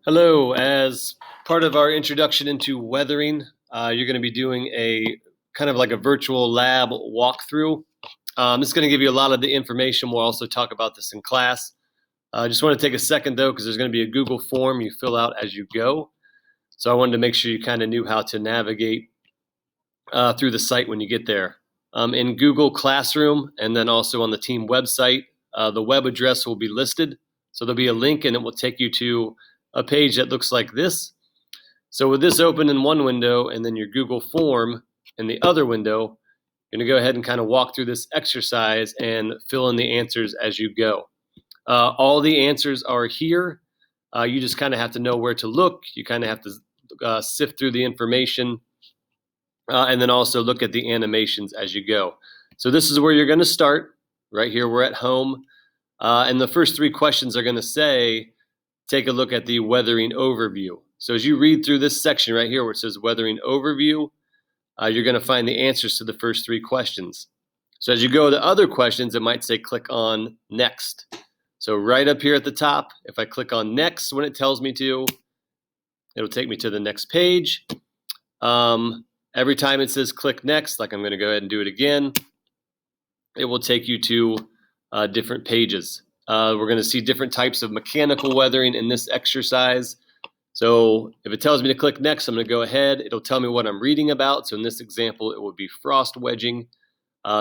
Hello, as part of our introduction into weathering, you're going to be doing a kind of like a virtual lab walkthrough. This is going to give you a lot of the information. We'll also talk about this in class. I just want to take a second though, because there's going to be a Google form you fill out as you go. So I wanted to make sure you kind of knew how to navigate through the site when you get there. In Google Classroom and then also on the team website, the web address will be listed. So there'll be a link and it will take you to a page that looks like this. So with this open in one window and then your Google form in the other window, you're going to go ahead and kind of walk through this exercise and fill in the answers as you go. All the answers are here. You just kind of have to know where to look. You kind of have to sift through the information and then also look at the animations as you go. So this is where you're going to start. Right here, we're at home. And the first three questions are going to say, take a look at the weathering overview. So as you read through this section right here where it says weathering overview, you're going to find the answers to the first three questions. So as you go to other questions, it might say click on next. So right up here at the top, if I click on next when it tells me to, it'll take me to the next page. Every time it says click next, like I'm going to go ahead and do it again, it will take you to different pages. We're going to see different types of mechanical weathering in this exercise. So if it tells me to click next, I'm going to go ahead. It'll tell me what I'm reading about. So in this example, it would be frost wedging.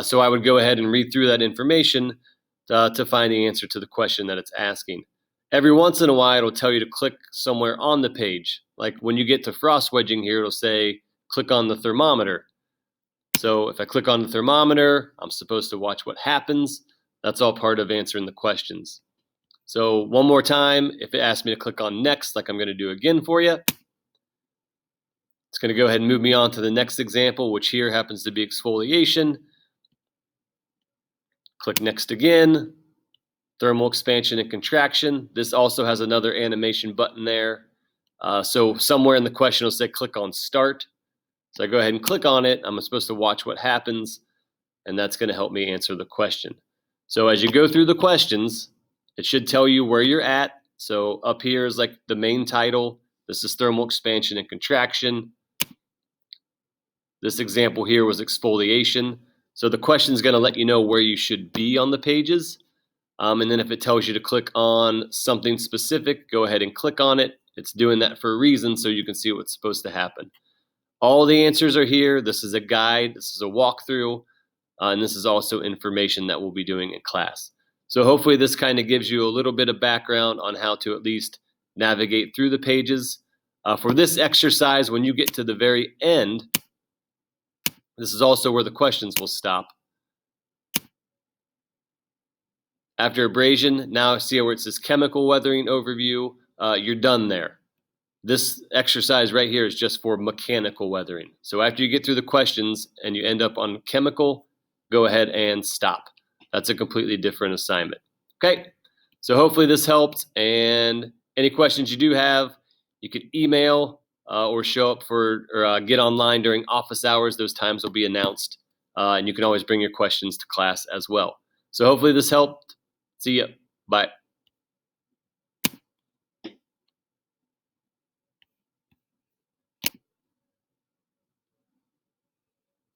So I would go ahead and read through that information to find the answer to the question that it's asking. Every once in a while, it'll tell you to click somewhere on the page. Like when you get to frost wedging here, it'll say, click on the thermometer. So if I click on the thermometer, I'm supposed to watch what happens. That's all part of answering the questions. So one more time, if it asks me to click on next, like I'm going to do again for you, it's going to go ahead and move me on to the next example, which here happens to be exfoliation. Click next again, thermal expansion and contraction. This also has another animation button there. So somewhere in the question it'll say click on start. So I go ahead and click on it. I'm supposed to watch what happens, and that's going to help me answer the question. So as you go through the questions, it should tell you where you're at. So up here is like the main title. This is thermal expansion and contraction. This example here was exfoliation. So the question is going to let you know where you should be on the pages. And then if it tells you to click on something specific, go ahead and click on it. It's doing that for a reason so you can see what's supposed to happen. All the answers are here. This is a guide. This is a walkthrough. And this is also information that we'll be doing in class. So hopefully this kind of gives you a little bit of background on how to at least navigate through the pages. For this exercise, when you get to the very end, this is also where the questions will stop. After abrasion, now see where it says chemical weathering overview, you're done there. This exercise right here is just for mechanical weathering. So after you get through the questions and you end up on chemical, go ahead and stop. That's a completely different assignment. Okay, so hopefully this helped, and any questions you do have, you could email or show up for or get online during office hours. Those times will be announced, and you can always bring your questions to class as well. So hopefully this helped. See ya. Bye.